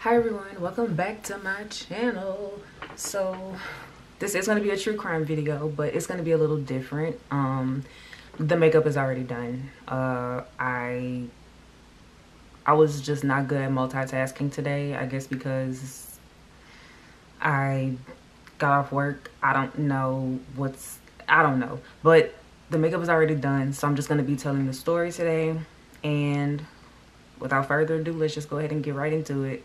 Hi everyone, welcome back to my channel. So this is going to be a true crime video, but it's going to be a little different. The makeup is already done. I was just not good at multitasking today, I guess because I got off work. I don't know, but the makeup is already done, so I'm just going to be telling the story today. And without further ado, let's just go ahead and get right into it.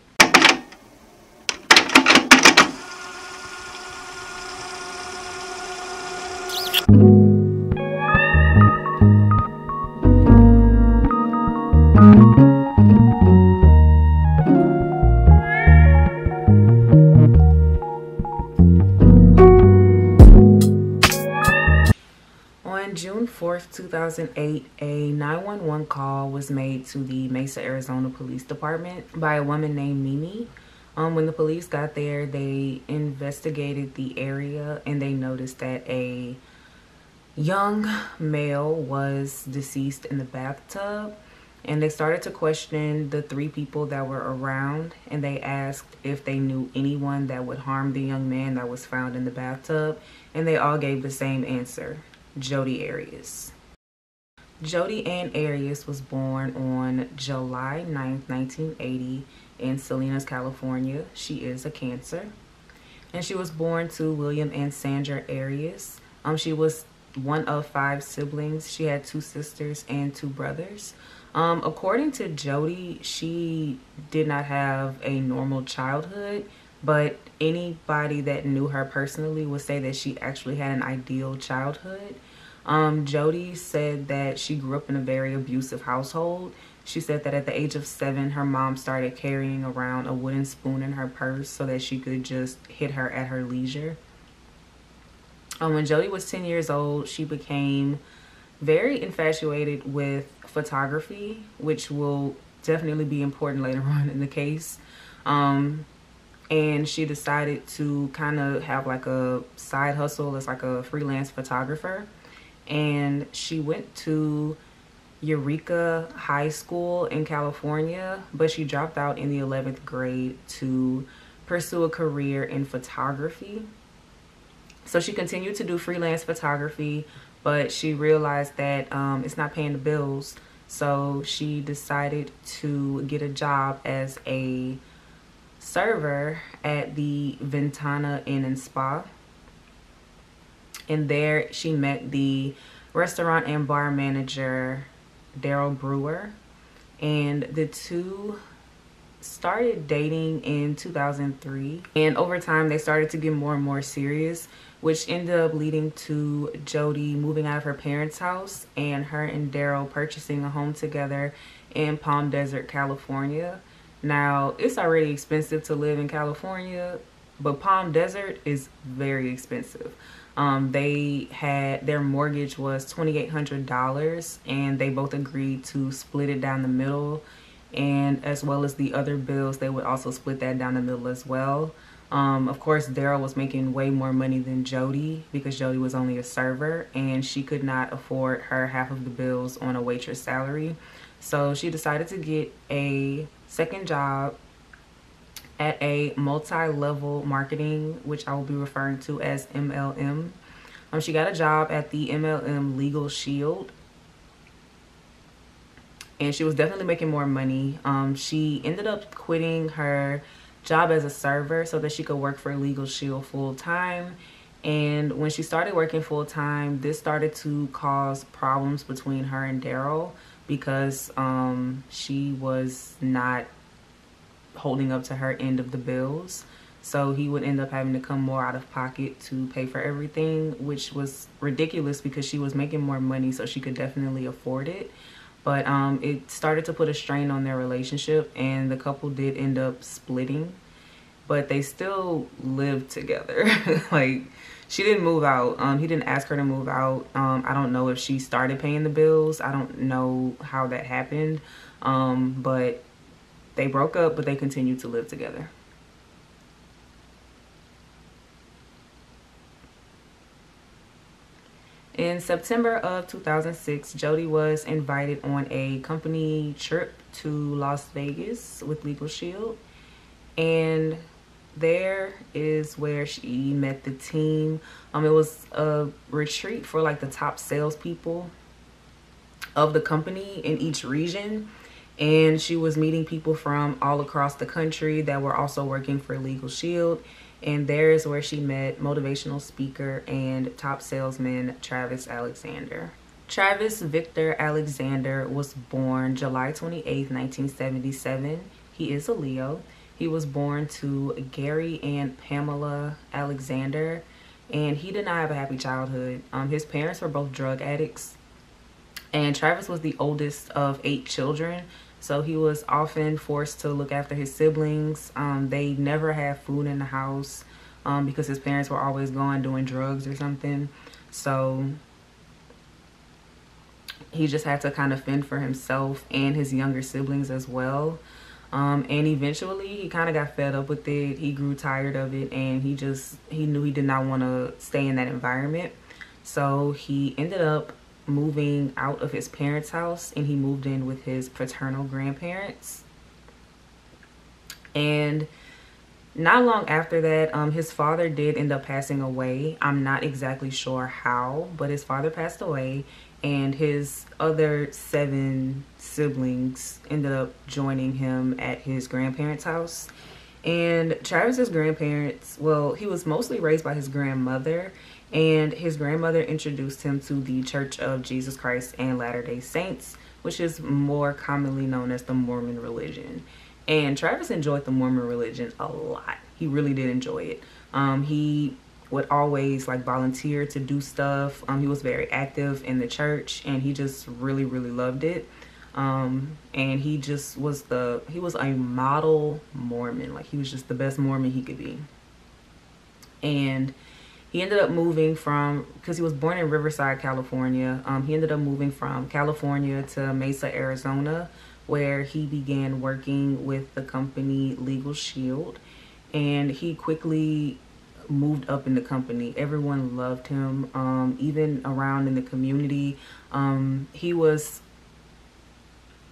On June 4th, 2008, a 911 call was made to the Mesa, Arizona Police Department by a woman named Mimi. When the police got there, they investigated the area and they noticed that a young male was deceased in the bathtub. And they started to question the three people that were around, and they asked if they knew anyone that would harm the young man that was found in the bathtub, and they all gave the same answer: Jodi Arias. Jodi and Arias was born on July 9th, 1980 in Salinas, California. She is a Cancer. And she was born to William and Sandra Arias. She was one of 5 siblings. She had 2 sisters and 2 brothers. According to Jodi, she did not have a normal childhood, but anybody that knew her personally would say that she actually had an ideal childhood. Jodi said that she grew up in a very abusive household. She said that at the age of 7, her mom started carrying around a wooden spoon in her purse so that she could just hit her at her leisure. When Jodi was 10 years old, she became very infatuated with photography, which will definitely be important later on in the case. And she decided to kind of have like a side hustle as like a freelance photographer. And she went to Eureka High School in California, but she dropped out in the 11th grade to pursue a career in photography. So she continued to do freelance photography, but she realized that it's not paying the bills. So she decided to get a job as a server at the Ventana Inn and Spa. And there she met the restaurant and bar manager, Darryl Brewer. And the two started dating in 2003. And over time, they started to get more and more serious, which ended up leading to Jodi moving out of her parents' house and her and Darryl purchasing a home together in Palm Desert, California. Now, it's already expensive to live in California, but Palm Desert is very expensive. Their mortgage was $2,800, and they both agreed to split it down the middle, and as well as the other bills, they would also split that down the middle as well. Of course, Darryl was making way more money than Jodi because Jodi was only a server and she could not afford her half of the bills on a waitress salary. So she decided to get a second job at a multi-level marketing, which I will be referring to as MLM. She got a job at the MLM Legal Shield, and she was definitely making more money. She ended up quitting her job as a server so that she could work for Legal Shield full time. And when she started working full time, this started to cause problems between her and Darryl because she was not holding up to her end of the bills. So he would end up having to come more out of pocket to pay for everything, which was ridiculous because she was making more money, so she could definitely afford it. But it started to put a strain on their relationship, and the couple did end up splitting, but they still lived together. Like, she didn't move out. He didn't ask her to move out. I don't know if she started paying the bills. I don't know how that happened. But they broke up, but they continued to live together. In September of 2006, Jodi was invited on a company trip to Las Vegas with Legal Shield. And there is where she met the team. It was a retreat for like the top salespeople of the company in each region. And she was meeting people from all across the country that were also working for Legal Shield. And there is where she met motivational speaker and top salesman Travis Alexander. Travis Victor Alexander was born July 28th, 1977. He is a Leo. He was born to Gary and Pamela Alexander, and he did not have a happy childhood. His parents were both drug addicts, and Travis was the oldest of 8 children, so he was often forced to look after his siblings. They never had food in the house because his parents were always gone doing drugs or something. So he just had to kind of fend for himself and his younger siblings as well. And eventually he kind of got fed up with it. He grew tired of it, and he knew he did not want to stay in that environment. So he ended up moving out of his parents' house, and he moved in with his paternal grandparents. And not long after that, his father did end up passing away. I'm not exactly sure how, but his father passed away, and his other 7 siblings ended up joining him at his grandparents' house. And Travis's grandparents, well, he was mostly raised by his grandmother, and his grandmother introduced him to the Church of Jesus Christ and Latter-day Saints, which is more commonly known as the Mormon religion. And Travis enjoyed the Mormon religion a lot. He really did enjoy it. He would always like volunteer to do stuff. He was very active in the church, and he just really, really loved it. And he just was he was a model Mormon. Like, he was just the best Mormon he could be. And he ended up moving because he was born in Riverside, California. He ended up moving from California to Mesa, Arizona, where he began working with the company Legal Shield. And he quickly moved up in the company. Everyone loved him, even around in the community. He was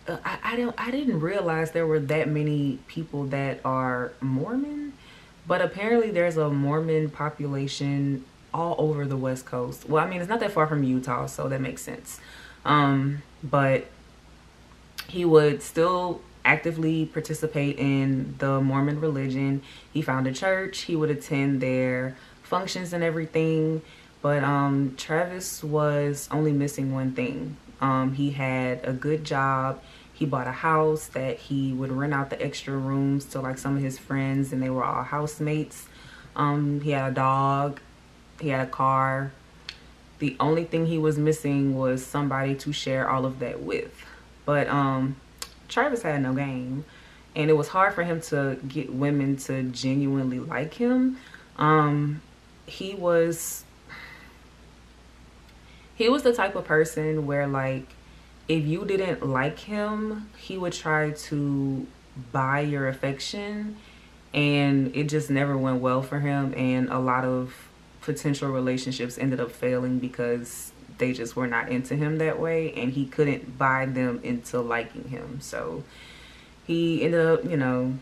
I didn't realize there were that many people that are Mormon, but apparently there's a Mormon population all over the West Coast. Well, I mean, it's not that far from Utah, so that makes sense. But he would still actively participate in the Mormon religion. He found a church. He would attend their functions and everything. But Travis was only missing one thing. He had a good job. He bought a house that he would rent out the extra rooms to like some of his friends, and they were all housemates. He had a dog. He had a car. The only thing he was missing was somebody to share all of that with. But Travis had no game, and it was hard for him to get women to genuinely like him. He was the type of person where, like, if you didn't like him, he would try to buy your affection, and it just never went well for him. And a lot of potential relationships ended up failing because they just were not into him that way, and he couldn't buy them into liking him. So he ended up, you know,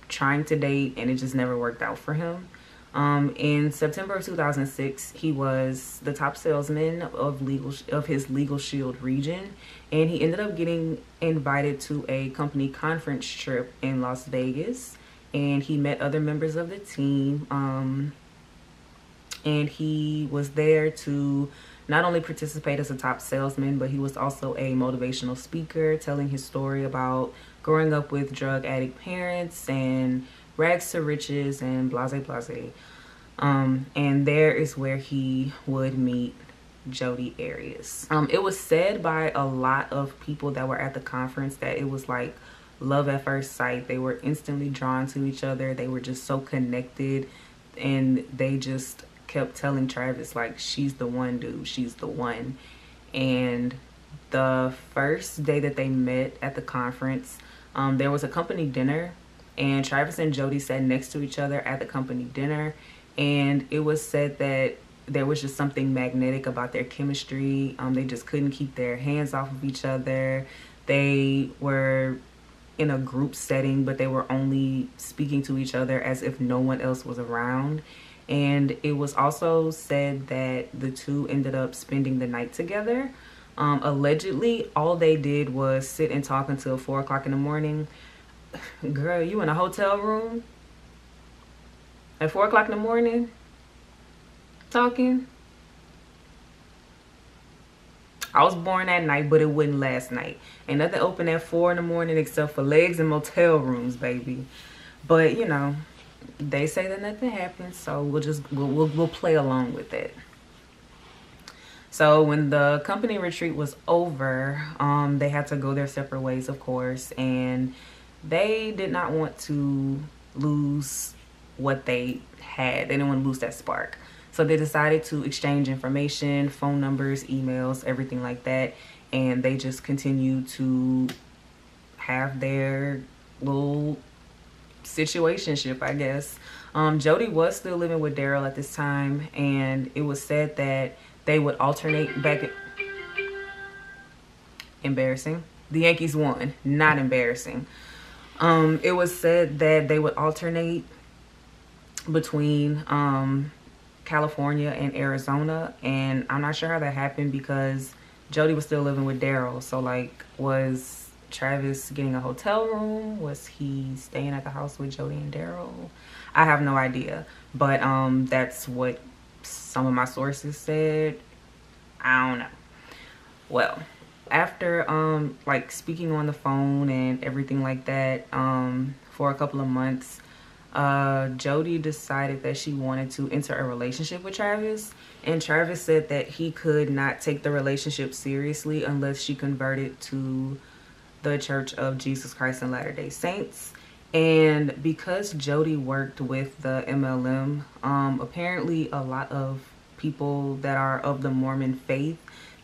trying to date, and it just never worked out for him. In September of 2006, he was the top salesman of his Legal Shield region, and he ended up getting invited to a company conference trip in Las Vegas, and he met other members of the team, and he was there to not only participate as a top salesman, but he was also a motivational speaker, telling his story about growing up with drug addict parents and rags to riches and blase blase. And there is where he would meet Jodi Arias. It was said by a lot of people that were at the conference that it was like love at first sight. They were instantly drawn to each other. They were just so connected, and they just kept telling Travis, like, she's the one, dude, she's the one. And the first day that they met at the conference, there was a company dinner, and Travis and Jodi sat next to each other at the company dinner, and it was said that there was just something magnetic about their chemistry. They just couldn't keep their hands off of each other. They were in a group setting, but they were only speaking to each other as if no one else was around. And it was also said that the two ended up spending the night together. Allegedly, all they did was sit and talk until 4 o'clock in the morning. Girl, you in a hotel room at 4 o'clock in the morning talking? I was born that night, but it wasn't last night. Ain't nothing open at 4 in the morning except for legs and motel rooms, baby. But you know, they say that nothing happened, so we'll play along with it. So when the company retreat was over, they had to go their separate ways, of course, and they did not want to lose what they had. They didn't want to lose that spark. So they decided to exchange information, phone numbers, emails, everything like that. And they just continued to have their little situationship, I guess. Jodi was still living with Darryl at this time. And it was said that they would alternate back. Embarrassing. The Yankees won. Not embarrassing. It was said that they would alternate between California and Arizona, and I'm not sure how that happened because Jodi was still living with Darryl. So like, was Travis getting a hotel room? Was he staying at the house with Jodi and Darryl? I have no idea, but that's what some of my sources said. I don't know. Well, after like speaking on the phone and everything like that for a couple of months, Jodi decided that she wanted to enter a relationship with Travis, and Travis said that he could not take the relationship seriously unless she converted to the Church of Jesus Christ and Latter-day Saints. And because Jodi worked with the MLM, apparently a lot of people that are of the Mormon faith,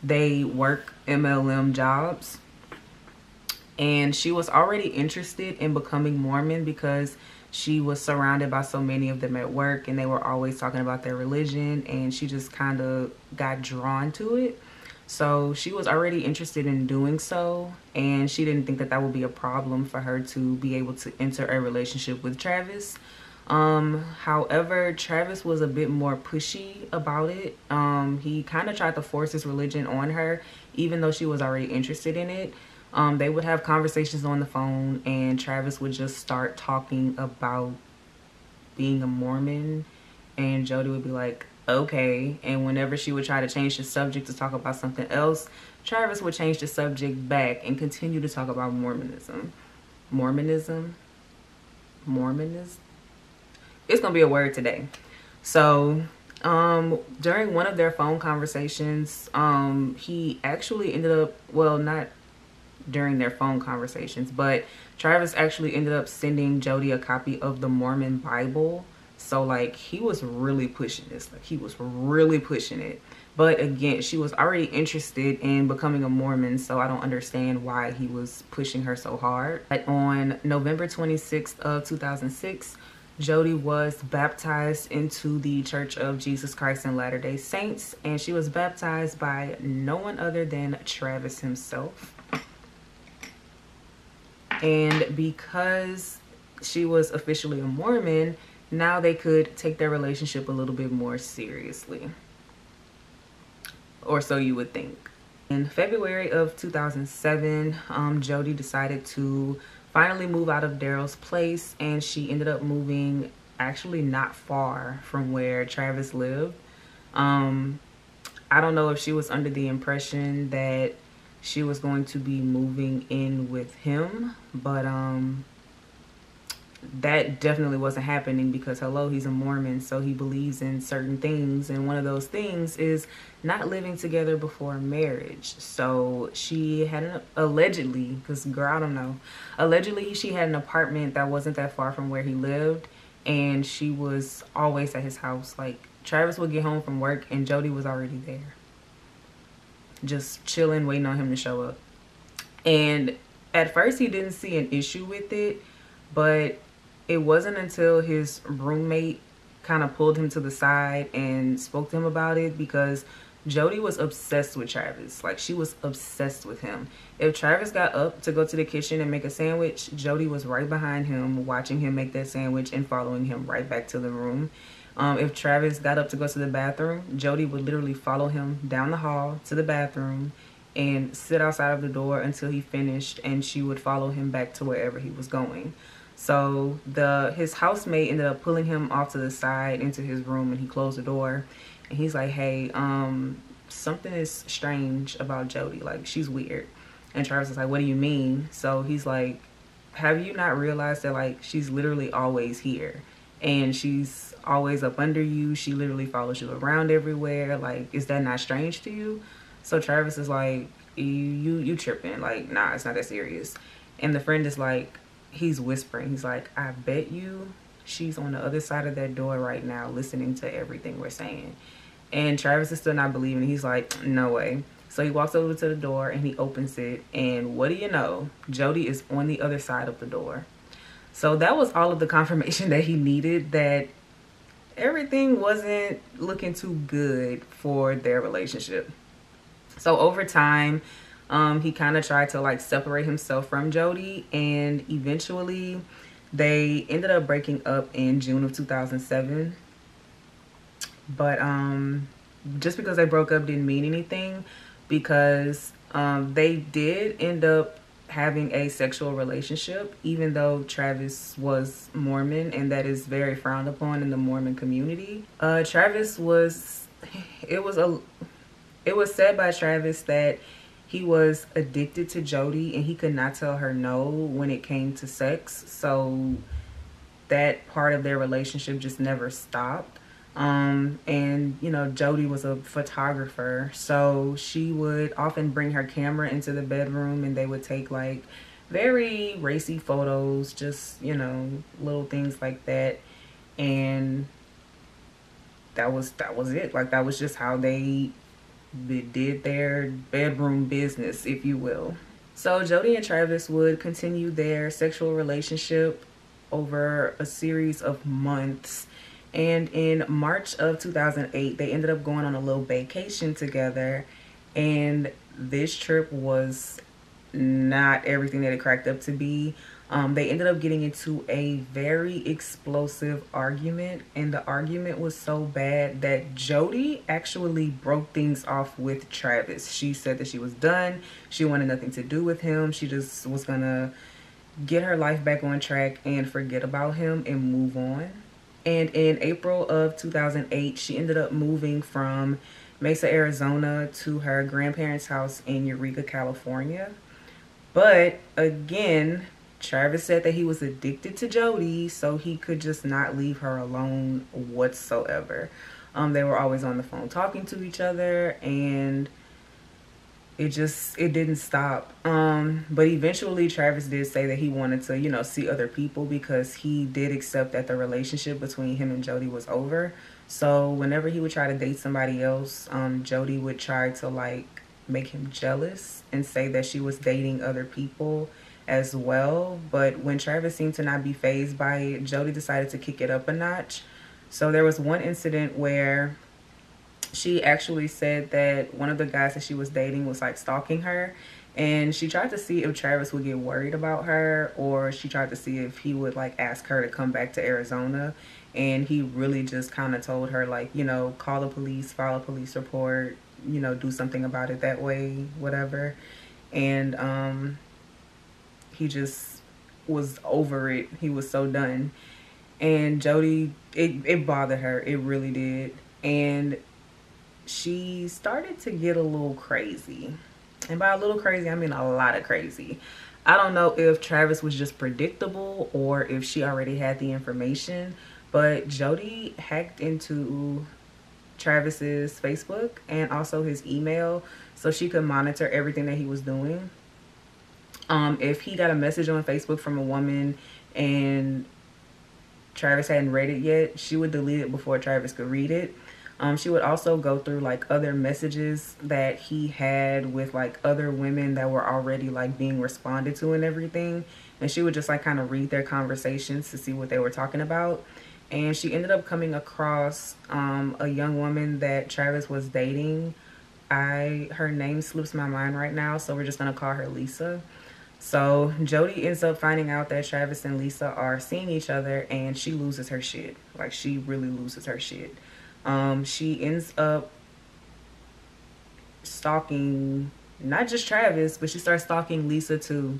they work MLM jobs, and she was already interested in becoming Mormon because she was surrounded by so many of them at work, and they were always talking about their religion, and she just kind of got drawn to it. So she was already interested in doing so, and she didn't think that that would be a problem for her to be able to enter a relationship with Travis. However, Travis was a bit more pushy about it. He kind of tried to force his religion on her, even though she was already interested in it. They would have conversations on the phone, and Travis would just start talking about being a Mormon, and Jodi would be like, okay. And whenever she would try to change the subject to talk about something else, Travis would change the subject back and continue to talk about Mormonism. It's gonna be a word today. So during one of their phone conversations, he actually ended up, well, not during their phone conversations, but Travis actually ended up sending Jodi a copy of the Mormon Bible. So like, he was really pushing this, like he was really pushing it. But again, she was already interested in becoming a Mormon, so I don't understand why he was pushing her so hard. But on November 26th of 2006, Jodi was baptized into the Church of Jesus Christ and Latter-day Saints, and she was baptized by no one other than Travis himself. And because she was officially a Mormon, now they could take their relationship a little bit more seriously. Or so you would think. In February of 2007, Jodi decided to finally move out of Darryl's place, and she ended up moving actually not far from where Travis lived. I don't know if she was under the impression that she was going to be moving in with him, but that definitely wasn't happening because hello, he's a Mormon, so he believes in certain things, and one of those things is not living together before marriage. So she had allegedly, because girl, I don't know, allegedly she had an apartment that wasn't that far from where he lived, and she was always at his house. Like, Travis would get home from work and Jodi was already there, just chilling, waiting on him to show up. And at first he didn't see an issue with it, but it wasn't until his roommate kind of pulled him to the side and spoke to him about it, because Jodi was obsessed with Travis. Like, she was obsessed with him. If Travis got up to go to the kitchen and make a sandwich, Jodi was right behind him, watching him make that sandwich and following him right back to the room. If Travis got up to go to the bathroom, Jodi would literally follow him down the hall to the bathroom and sit outside of the door until he finished, and she would follow him back to wherever he was going. So his housemate ended up pulling him off to the side into his room, and he closed the door. And he's like, hey, something is strange about Jodi. Like, she's weird. And Travis is like, what do you mean? So he's like, have you not realized that, like, she's literally always here? And she's always up under you. She literally follows you around everywhere. Like, is that not strange to you? So Travis is like, you tripping. Like, nah, it's not that serious. And the friend is like, he's whispering. He's like, I bet you she's on the other side of that door right now listening to everything we're saying. And Travis is still not believing. He's like, no way. So he walks over to the door and he opens it. And what do you know? Jodi is on the other side of the door. So that was all of the confirmation that he needed that everything wasn't looking too good for their relationship. So over time, he kind of tried to like separate himself from Jodi, and eventually they ended up breaking up in June of 2007. But just because they broke up didn't mean anything, because they did end up having a sexual relationship, even though Travis was Mormon, and that is very frowned upon in the Mormon community. Travis was, it was said by Travis that he was addicted to Jodi and he could not tell her no when it came to sex. So that part of their relationship just never stopped. And you know, Jodi was a photographer, so she would often bring her camera into the bedroom and they would take like very racy photos, just, you know, little things like that. And that was it. Like, that was just how they did their bedroom business, if you will. So Jodi and Travis would continue their sexual relationship over a series of months. And in March of 2008, they ended up going on a little vacation together. And this trip was not everything that it cracked up to be. They ended up getting into a very explosive argument. And the argument was so bad that Jodi actually broke things off with Travis. She said that she was done. She wanted nothing to do with him. She just was gonna get her life back on track and forget about him and move on. And in April of 2008, she ended up moving from Mesa, Arizona to her grandparents' house in Eureka, California. But again, Travis said that he was addicted to Jodi, so he could just not leave her alone whatsoever. They were always on the phone talking to each other, and it didn't stop. But eventually Travis did say that he wanted to, you know, see other people, because he did accept that the relationship between him and Jodi was over. So whenever he would try to date somebody else, Jodi would try to like make him jealous and say that she was dating other people as well. But when Travis seemed to not be fazed by it, Jodi decided to kick it up a notch. So there was one incident where she actually said that one of the guys that she was dating was like stalking her, and she tried to see if Travis would get worried about her, or she tried to see if he would like ask her to come back to Arizona. And he really just kind of told her, like, you know, call the police, file a police report, you know, do something about it that way, whatever. And he just was over it. He was so done. And Jodi, it bothered her. It really did. And she started to get a little crazy. And by a little crazy, I mean a lot of crazy. I don't know if Travis was just predictable or if she already had the information, but Jodi hacked into Travis's Facebook and also his email so she could monitor everything that he was doing. If he got a message on Facebook from a woman and Travis hadn't read it yet, she would delete it before Travis could read it. She would also go through like other messages that he had with like other women that were already like being responded to and everything. And she would just like kind of read their conversations to see what they were talking about. And she ended up coming across a young woman that Travis was dating her name slips my mind right now, so we're just gonna call her Lisa. So Jodi ends up finding out that Travis and Lisa are seeing each other, and she loses her shit. Like, she really loses her shit. She ends up stalking not just Travis, but she starts stalking Lisa too.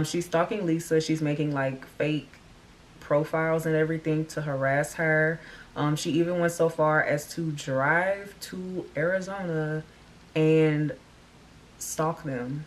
She's stalking Lisa. She's making like fake profiles and everything to harass her. She even went so far as to drive to Arizona and stalk them.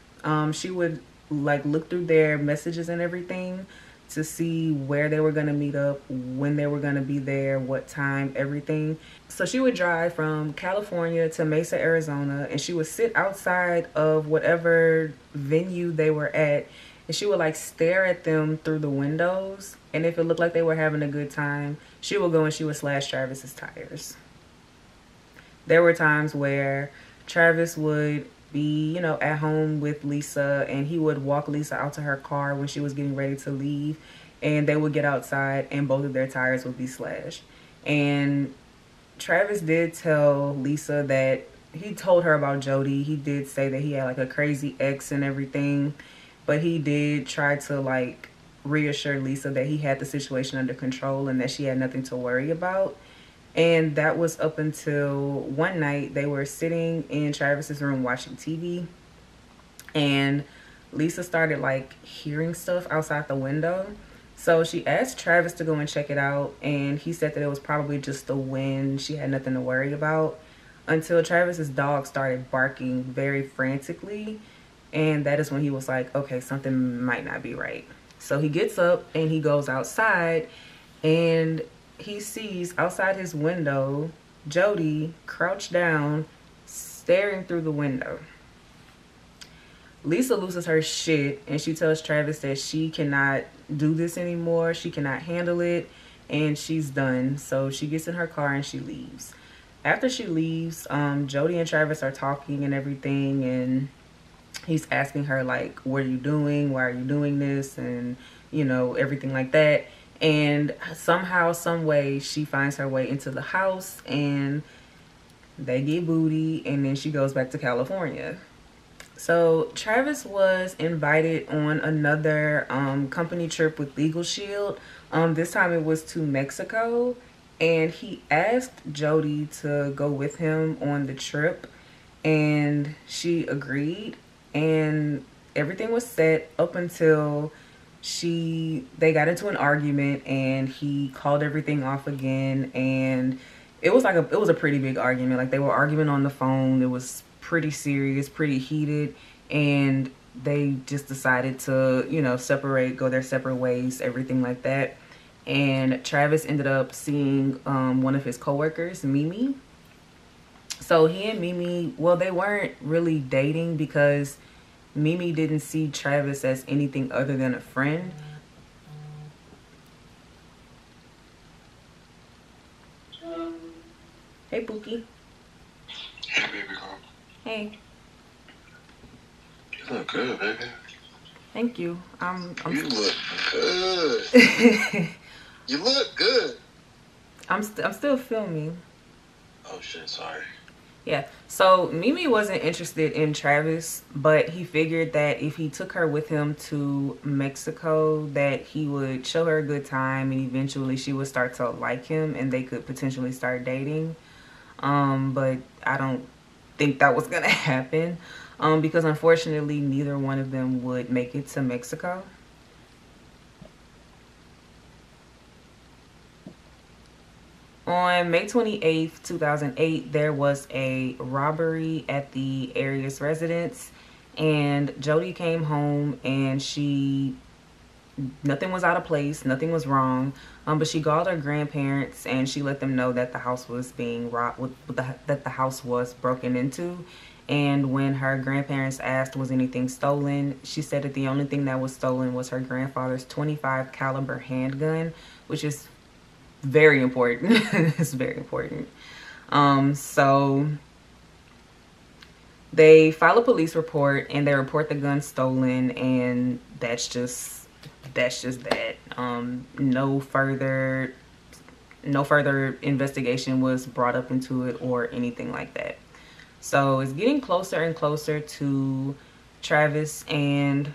She would like look through their messages and everything to see where they were going to meet up, when they were going to be there, what time, everything. So she would drive from California to Mesa, Arizona, and she would sit outside of whatever venue they were at, and she would like stare at them through the windows, and if it looked like they were having a good time, she would go and she would slash Travis's tires. There were times where Travis would be, you know, at home with Lisa, and he would walk Lisa out to her car when she was getting ready to leave, and they would get outside and both of their tires would be slashed. And Travis did tell Lisa that he told her about Jodi. He did say that he had like a crazy ex and everything, but he did try to like reassure Lisa that he had the situation under control and that she had nothing to worry about. And that was up until one night they were sitting in Travis's room watching TV, and Lisa started like hearing stuff outside the window. So she asked Travis to go and check it out, and he said that it was probably just the wind. She had nothing to worry about, until Travis's dog started barking very frantically, and that is when he was like, okay, something might not be right. So he gets up and he goes outside, and he sees outside his window Jodi crouched down staring through the window. Lisa loses her shit and she tells Travis that she cannot do this anymore, she cannot handle it, and she's done. So she gets in her car and she leaves. After she leaves, Jodi and Travis are talking and everything, and he's asking her like, what are you doing, why are you doing this, and you know, everything like that. And somehow, some way, she finds her way into the house and they get booty, and then she goes back to California. So Travis was invited on another company trip with Legal Shield. This time it was to Mexico, and he asked Jodi to go with him on the trip, and she agreed, and everything was set up until they got into an argument, and he called everything off again. And it was a pretty big argument. Like, they were arguing on the phone. It was pretty serious, pretty heated, and they just decided to, you know, separate, go their separate ways, everything like that. And Travis ended up seeing one of his coworkers, Mimi. So he and Mimi, well, they weren't really dating because Mimi didn't see Travis as anything other than a friend. Hey, Pookie. Hey, baby girl. Hey. You look good, baby. Thank you. You look good. You look good. I'm still filming. Oh shit, sorry. Yeah, so Mimi wasn't interested in Travis, but he figured that if he took her with him to Mexico, that he would show her a good time, and eventually she would start to like him and they could potentially start dating. But I don't think that was gonna happen, because unfortunately neither one of them would make it to Mexico. On May 28th, 2008, there was a robbery at the Arias residence, and Jodi came home and nothing was out of place, nothing was wrong, but she called her grandparents and she let them know that the house was being robbed, that the house was broken into. And when her grandparents asked was anything stolen, she said that the only thing that was stolen was her grandfather's .25 caliber handgun, which is very important. It's very important. So they file a police report and they report the gun stolen, and that's just that. No further investigation was brought up into it or anything like that. So it's getting closer and closer to Travis and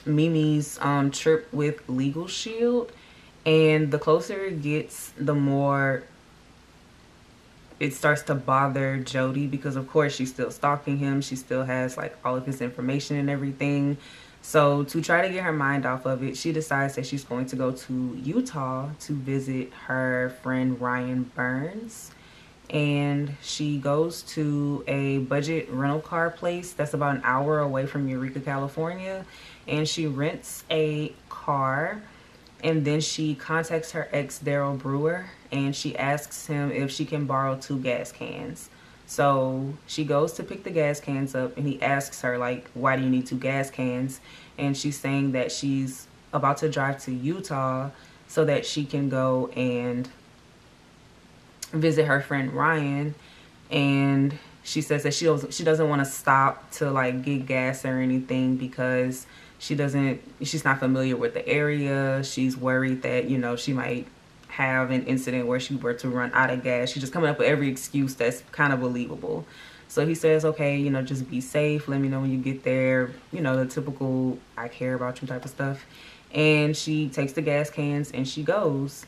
Mimi's trip with Legal Shield. And the closer it gets, the more it starts to bother Jodi, because of course she's still stalking him. She still has like all of his information and everything. So to try to get her mind off of it, she decides that she's going to go to Utah to visit her friend Ryan Burns. And she goes to a budget rental car place that's about an hour away from Eureka, California. And she rents a car. And then she contacts her ex, Darryl Brewer, and she asks him if she can borrow 2 gas cans. So she goes to pick the gas cans up, and he asks her, like, why do you need 2 gas cans? And she's saying that she's about to drive to Utah so that she can go and visit her friend Ryan. And she says that she doesn't want to stop to like get gas or anything because she's not familiar with the area. She's worried that, you know, she might have an incident where she were to run out of gas. She's just coming up with every excuse that's kind of believable. So he says, okay, you know, just be safe. Let me know when you get there. You know, the typical I care about you type of stuff. And she takes the gas cans and she goes.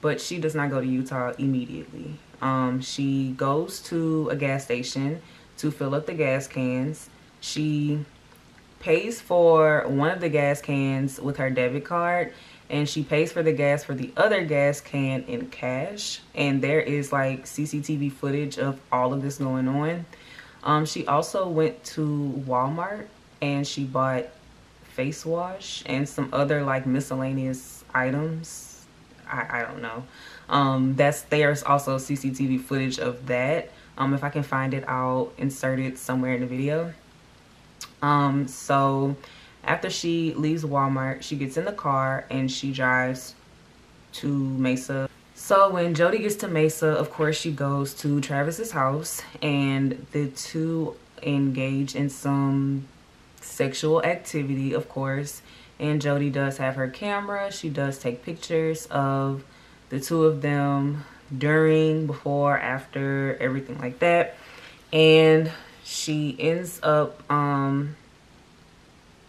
But she does not go to Utah immediately. She goes to a gas station to fill up the gas cans. She pays for one of the gas cans with her debit card, and she pays for the gas for the other gas can in cash. And there is like CCTV footage of all of this going on. She also went to Walmart and she bought face wash and some other like miscellaneous items. I don't know. There's also CCTV footage of that. If I can find it, I'll insert it somewhere in the video. So after she leaves Walmart, she gets in the car and she drives to Mesa. So when Jodi gets to Mesa, of course, she goes to Travis's house and the two engage in some sexual activity, of course. And Jodi does have her camera. She does take pictures of the two of them during, before, after, everything like that. And she ends up,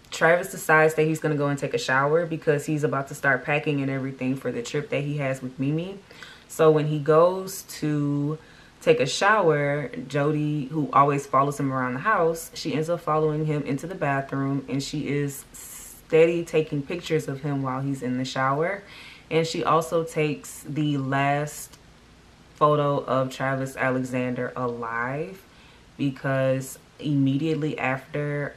Travis decides that he's going to go and take a shower because he's about to start packing and everything for the trip that he has with Mimi. So when he goes to take a shower, Jodi, who always follows him around the house, she ends up following him into the bathroom, and she is steady taking pictures of him while he's in the shower. And she also takes the last photo of Travis Alexander alive, because immediately after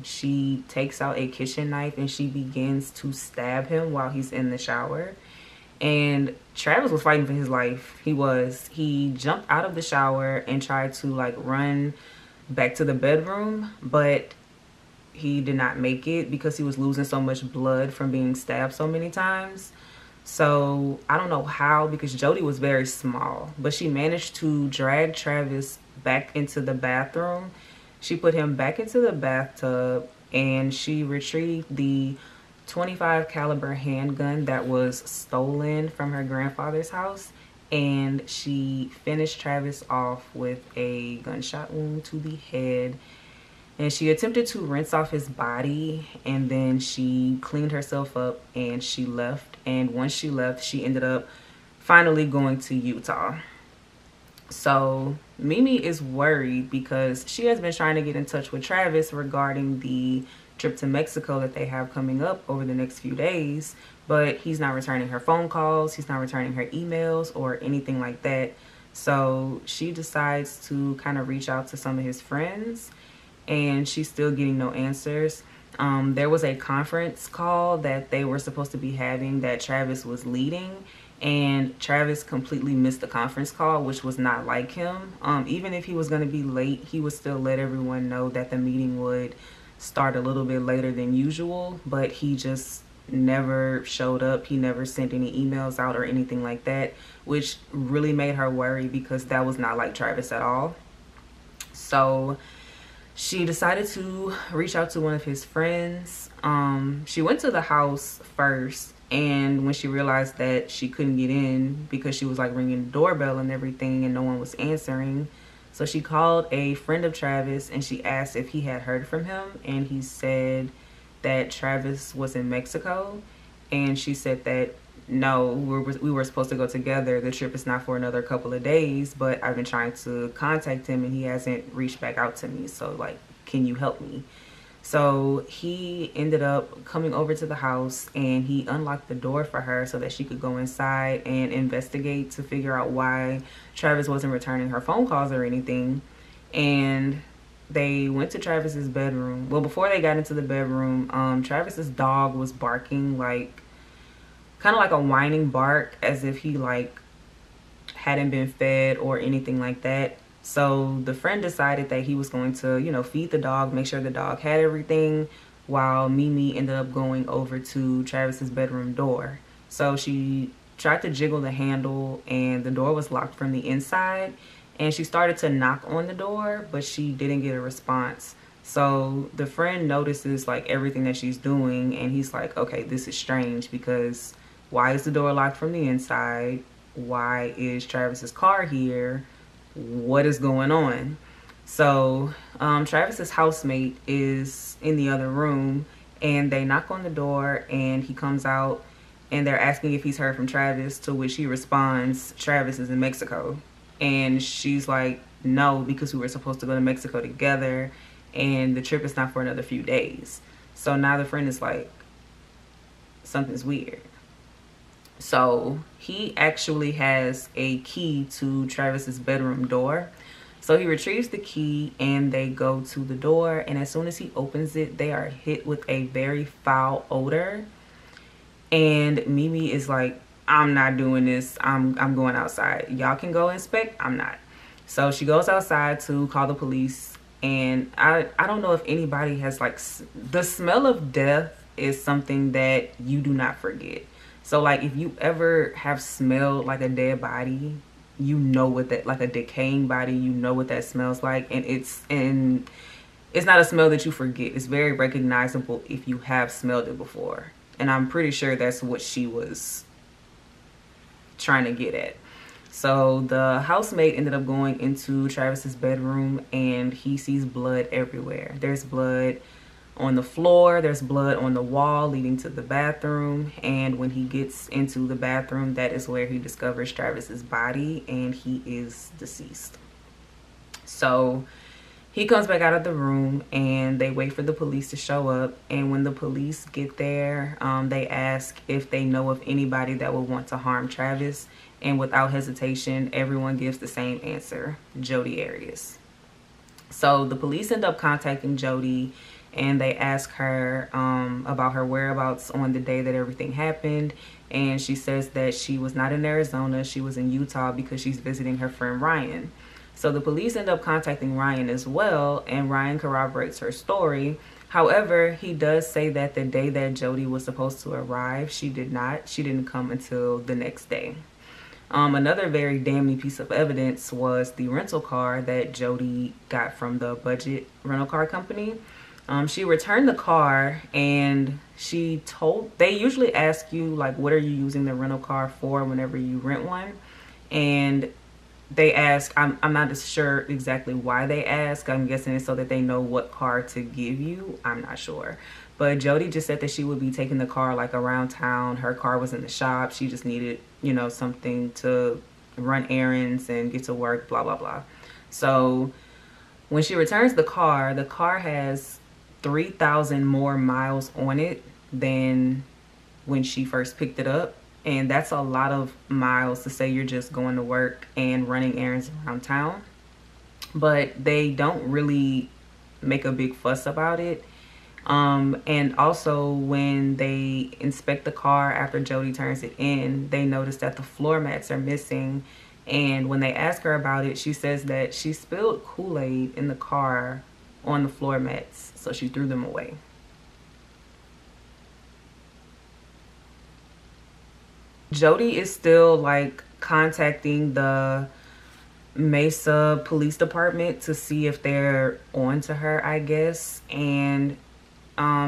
she takes out a kitchen knife and she begins to stab him while he's in the shower. And Travis was fighting for his life. He jumped out of the shower and tried to like run back to the bedroom, but he did not make it because he was losing so much blood from being stabbed so many times. So I don't know how, because Jodi was very small, but she managed to drag Travis back into the bathroom. She put him back into the bathtub and she retrieved the .25 caliber handgun that was stolen from her grandfather's house, and she finished Travis off with a gunshot wound to the head. And she attempted to rinse off his body, and then she cleaned herself up and she left. And once she left, she ended up finally going to Utah. So Mimi is worried because she has been trying to get in touch with Travis regarding the trip to Mexico that they have coming up over the next few days, but he's not returning her phone calls, he's not returning her emails or anything like that. So she decides to kind of reach out to some of his friends, and she's still getting no answers. There was a conference call that they were supposed to be having that Travis was leading, and Travis completely missed the conference call, which was not like him. Even if he was going to be late, he would still let everyone know that the meeting would start a little bit later than usual, but he just never showed up. He never sent any emails out or anything like that, which really made her worry because that was not like Travis at all. So she decided to reach out to one of his friends. She went to the house first, and when she realized that she couldn't get in because she was like ringing the doorbell and everything and no one was answering, So she called a friend of Travis and she asked if he had heard from him, and he said that Travis was in Mexico, and she said that no, we were supposed to go together. The trip is not for another couple of days, but I've been trying to contact him and he hasn't reached back out to me. So like, can you help me? So he ended up coming over to the house and he unlocked the door for her so that she could go inside and investigate to figure out why Travis wasn't returning her phone calls or anything. And they went to Travis's bedroom. Well, before they got into the bedroom, Travis's dog was barking, like kind of like a whining bark, as if he like hadn't been fed or anything like that. So the friend decided that he was going to, you know, feed the dog, make sure the dog had everything, while Mimi ended up going over to Travis's bedroom door. So she tried to jiggle the handle and the door was locked from the inside, and she started to knock on the door, but she didn't get a response. So the friend notices like everything that she's doing, and he's like, okay, this is strange, because why is the door locked from the inside? Why is Travis's car here? What is going on? So Travis's housemate is in the other room, and they knock on the door and he comes out and they're asking if he's heard from Travis, to which he responds, Travis is in Mexico. And she's like, no, because we were supposed to go to Mexico together and the trip is not for another few days. So now the friend is like, something's weird. So he actually has a key to Travis's bedroom door. So he retrieves the key and they go to the door, and as soon as he opens it, they are hit with a very foul odor. And Mimi is like, I'm not doing this. I'm going outside. Y'all can go inspect. I'm not. So she goes outside to call the police. And I don't know if anybody has like, the smell of death is something that you do not forget. So like, if you ever have smelled like a dead body, you know what that, like a decaying body, you know what that smells like. And it's not a smell that you forget. It's very recognizable if you have smelled it before. And I'm pretty sure that's what she was trying to get at. So the housemate ended up going into Travis's bedroom and he sees blood everywhere. There's blood on the floor, there's blood on the wall leading to the bathroom, and when he gets into the bathroom, that is where he discovers Travis's body, and he is deceased. So he comes back out of the room and they wait for the police to show up, and when the police get there, they ask if they know of anybody that would want to harm Travis, and without hesitation, everyone gives the same answer: Jodi Arias. So the police end up contacting Jodi and they ask her about her whereabouts on the day that everything happened, and she says that she was not in Arizona, she was in Utah because she's visiting her friend Ryan. So the police end up contacting Ryan as well, and Ryan corroborates her story. However, he does say that the day that Jodi was supposed to arrive, she didn't come until the next day. Another very damning piece of evidence was the rental car that Jodi got from the budget rental car company. She returned the car, and they usually ask you like, what are you using the rental car for whenever you rent one? And they ask, I'm not sure exactly why they ask. I'm guessing it's so that they know what car to give you. I'm not sure. But Jodi just said that she would be taking the car like around town. Her car was in the shop. She just needed, you know, something to run errands and get to work, blah, blah, blah. So when she returns the car has 3,000 more miles on it than when she first picked it up. And that's a lot of miles to say you're just going to work and running errands around town. But they don't really make a big fuss about it. And also when they inspect the car after Jodi turns it in, they notice that the floor mats are missing. And when they ask her about it, she says that she spilled Kool-Aid in the car on the floor mats, so she threw them away. Jodi is still like contacting the Mesa Police Department to see if they're on to her, I guess. And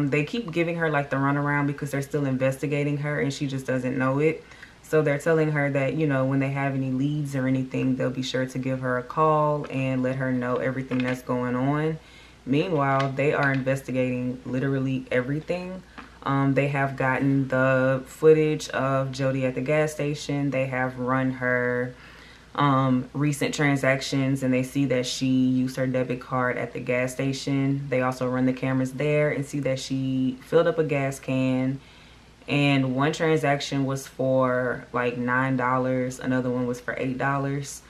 they keep giving her like the runaround because they're still investigating her and she just doesn't know it. So they're telling her that, you know, when they have any leads or anything, they'll be sure to give her a call and let her know everything that's going on. Meanwhile, they are investigating literally everything. They have gotten the footage of Jodi at the gas station. They have run her recent transactions, and they see that she used her debit card at the gas station. They also run the cameras there and see that she filled up a gas can, and one transaction was for like $9, another one was for $8.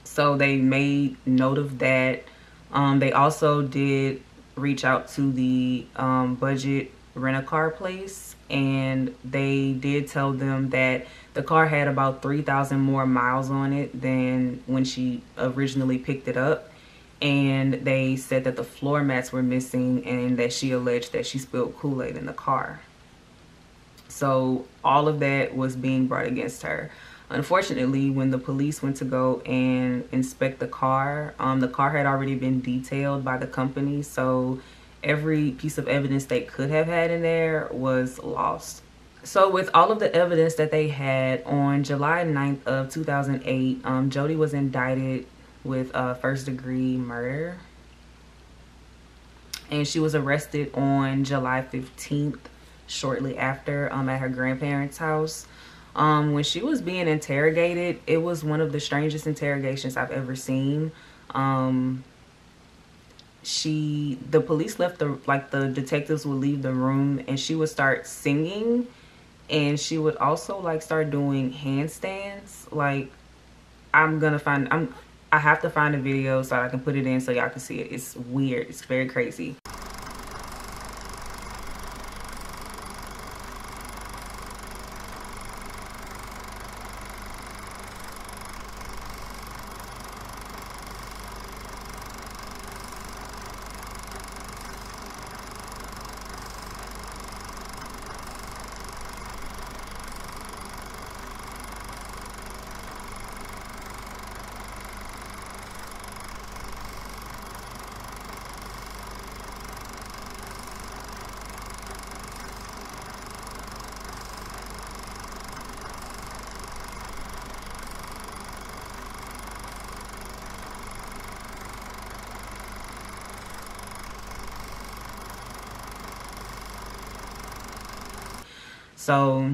So they made note of that. They also did reach out to the budget rent-a-car place, and they did tell them that the car had about 3,000 more miles on it than when she originally picked it up. And they said that the floor mats were missing, and that she alleged that she spilled Kool-Aid in the car. So all of that was being brought against her. Unfortunately, when the police went to go and inspect the car had already been detailed by the company, so every piece of evidence they could have had in there was lost. So with all of the evidence that they had, on July 9th of 2008, Jodi was indicted with first-degree murder. And she was arrested on July 15th, shortly after, at her grandparents' house. When she was being interrogated, it was one of the strangest interrogations I've ever seen. The police left the detectives would leave the room, and she would start singing, and she would also like start doing handstands. Like, I have to find a video so I can put it in so y'all can see it. It's weird. It's very crazy. So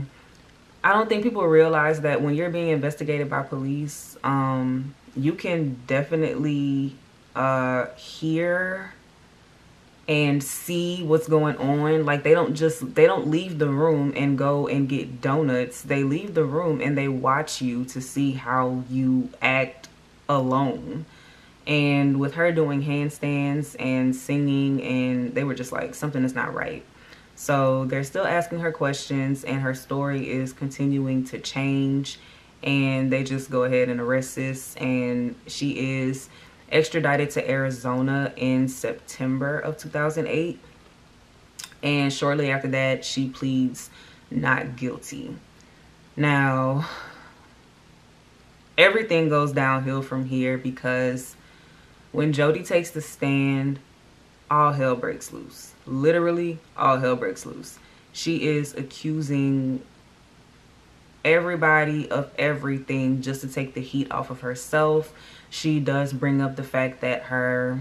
I don't think people realize that when you're being investigated by police, you can definitely hear and see what's going on. Like, they don't leave the room and go and get donuts. They leave the room and they watch you to see how you act alone. And with her doing handstands and singing, and they were just like, something is not right. So they're still asking her questions, and her story is continuing to change, and they just go ahead and arrest this, and she is extradited to Arizona in September of 2008. And shortly after that, she pleads not guilty. Now, everything goes downhill from here, because when Jodi takes the stand, all hell breaks loose. Literally, all hell breaks loose. She is accusing everybody of everything just to take the heat off of herself. She does bring up the fact that her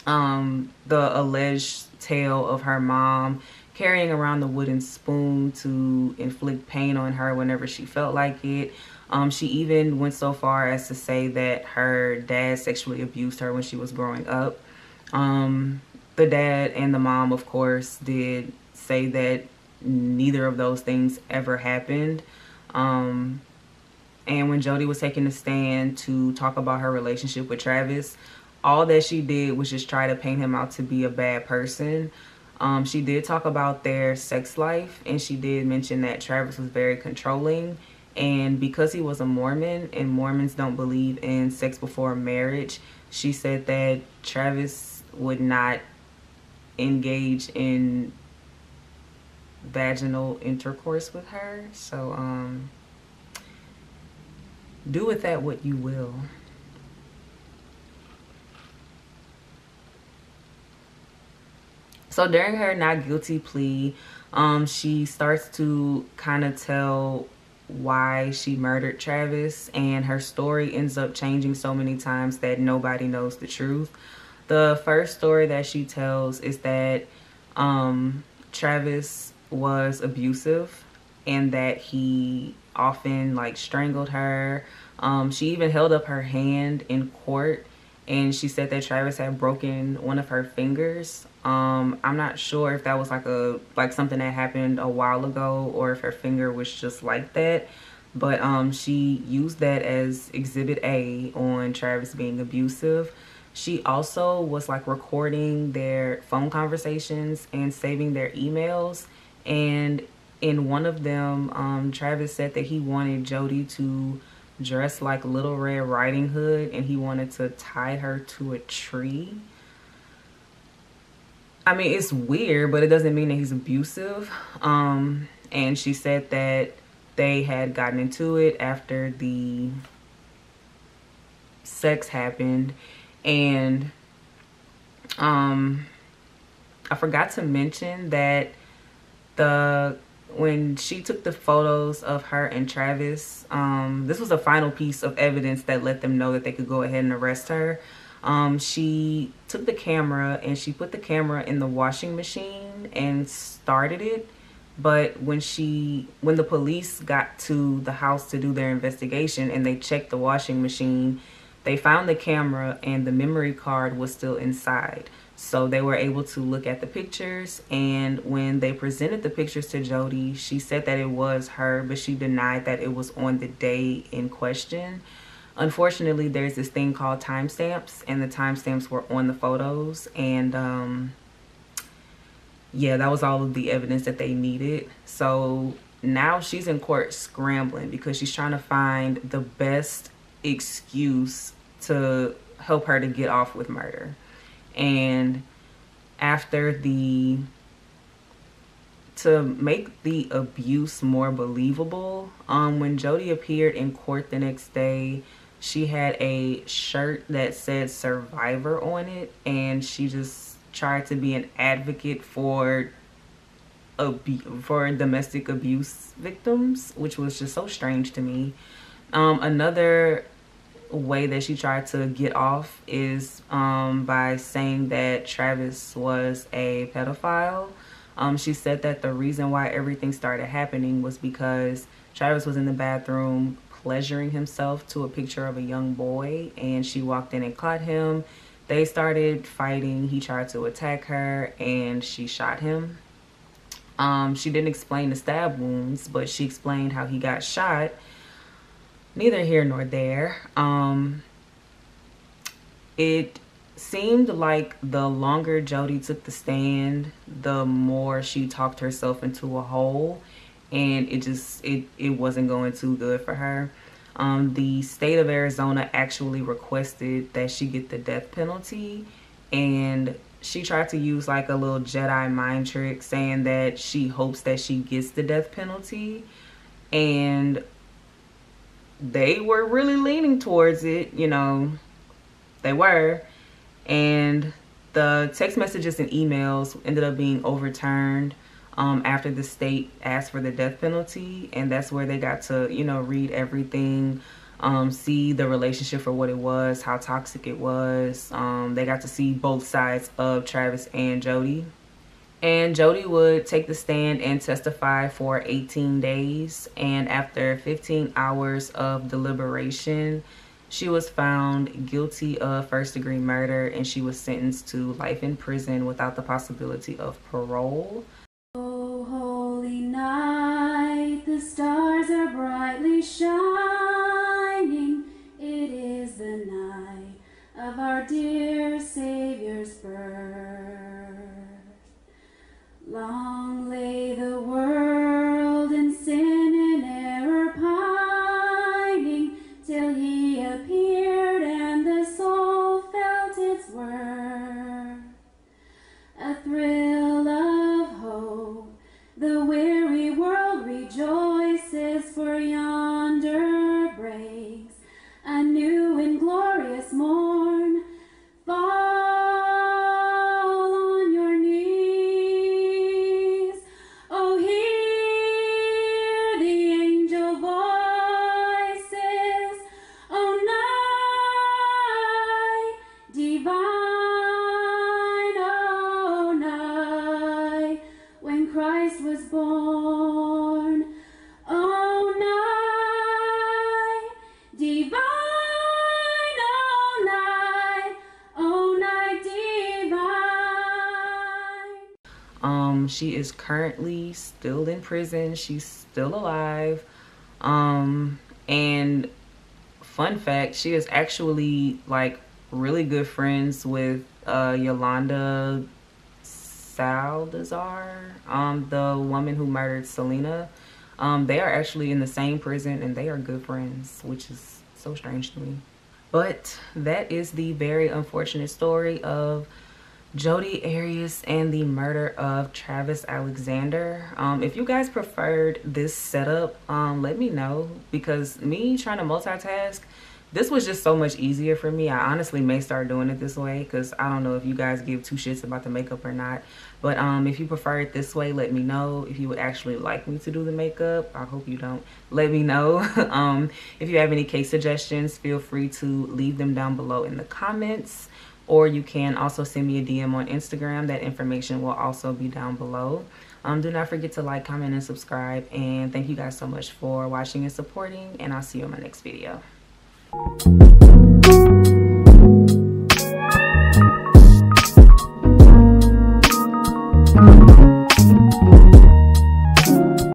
the alleged tale of her mom carrying around the wooden spoon to inflict pain on her whenever she felt like it. She even went so far as to say that her dad sexually abused her when she was growing up. The dad and the mom, of course, did say that neither of those things ever happened. And when Jodi was taking the stand to talk about her relationship with Travis, all that she did was just try to paint him out to be a bad person. She did talk about their sex life, and she did mention that Travis was very controlling. And because he was a Mormon, and Mormons don't believe in sex before marriage, she said that Travis would not engage in vaginal intercourse with her. So do with that what you will. So during her not guilty plea, She starts to kind of tell why she murdered Travis, and her story ends up changing so many times that nobody knows the truth. The first story that she tells is that Travis was abusive and that he often like strangled her. She even held up her hand in court, and she said that Travis had broken one of her fingers. I'm not sure if that was like something that happened a while ago or if her finger was just like that. But she used that as exhibit A on Travis being abusive. She also was like recording their phone conversations and saving their emails. And in one of them, Travis said that he wanted Jodi to dress like Little Red Riding Hood and he wanted to tie her to a tree. I mean, it's weird, but it doesn't mean that he's abusive. And she said that they had gotten into it after the sex happened. And I forgot to mention that when she took the photos of her and Travis, this was the final piece of evidence that let them know that they could go ahead and arrest her. She took the camera and she put the camera in the washing machine and started it. But when the police got to the house to do their investigation and they checked the washing machine, they found the camera and the memory card was still inside. So they were able to look at the pictures, and when they presented the pictures to Jodi, she said that it was her, but she denied that it was on the day in question. Unfortunately, there's this thing called timestamps, and the timestamps were on the photos, and yeah, that was all of the evidence that they needed. So now she's in court scrambling because she's trying to find the best excuse to help her to get off with murder. And to make the abuse more believable, when Jodi appeared in court the next day, she had a shirt that said survivor on it, and she just tried to be an advocate for domestic abuse victims, which was just so strange to me. Another way that she tried to get off is by saying that Travis was a pedophile. She said that the reason why everything started happening was because Travis was in the bathroom pleasuring himself to a picture of a young boy, and she walked in and caught him. They started fighting. He tried to attack her and she shot him. She didn't explain the stab wounds, but she explained how he got shot. Neither here nor there. It seemed like the longer Jodi took the stand, the more she talked herself into a hole, and it wasn't going too good for her. The state of Arizona actually requested that she get the death penalty, and she tried to use like a little Jedi mind trick saying that she hopes that she gets the death penalty, and they were really leaning towards it, you know, they were. And the text messages and emails ended up being overturned after the state asked for the death penalty. And that's where they got to, you know, read everything, see the relationship for what it was, how toxic it was. They got to see both sides of Travis and Jodi. And Jodi would take the stand and testify for 18 days. And after 15 hours of deliberation, she was found guilty of first-degree murder, and she was sentenced to life in prison without the possibility of parole. Oh, holy night, the stars are brightly shining. It is the night of our dear Savior's birth. Long lay the world in sin and error pining, till he appeared and the soul felt its worth. A thrill of hope, the weary world rejoices, for yonder breaks a new and glorious morn. Fall on your knees, oh She is currently still in prison. She's still alive. And fun fact, she is actually like really good friends with Yolanda Salazar, the woman who murdered Selena. They are actually in the same prison and they are good friends, which is so strange to me. But that is the very unfortunate story of Jodi Arias and the murder of Travis Alexander. If you guys preferred this setup, let me know, because me trying to multitask, this was just so much easier for me. I honestly may start doing it this way, because I don't know if you guys give two shits about the makeup or not. But if you prefer it this way, let me know. If you would actually like me to do the makeup, I hope you don't, let me know. If you have any case suggestions, feel free to leave them down below in the comments. Or you can also send me a DM on Instagram. That information will also be down below. Do not forget to like, comment, and subscribe. And thank you guys so much for watching and supporting. And I'll see you in my next video.